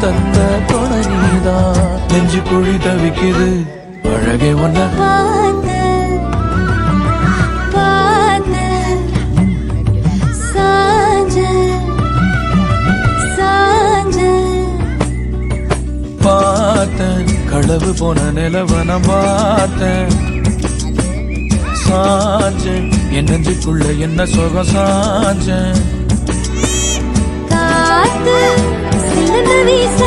தந்த துணை நீதான். நெஞ்சு குழி தவிக்குது அழகே ஒன்ன பார்த்தேன். களவு போன நிலவன பார்த்தேன். சாஞ்சேன் என் நெஞ்சுக்குள்ள என்ன சுகம் சாஞ்சேன். காத்து சிலந்து வீச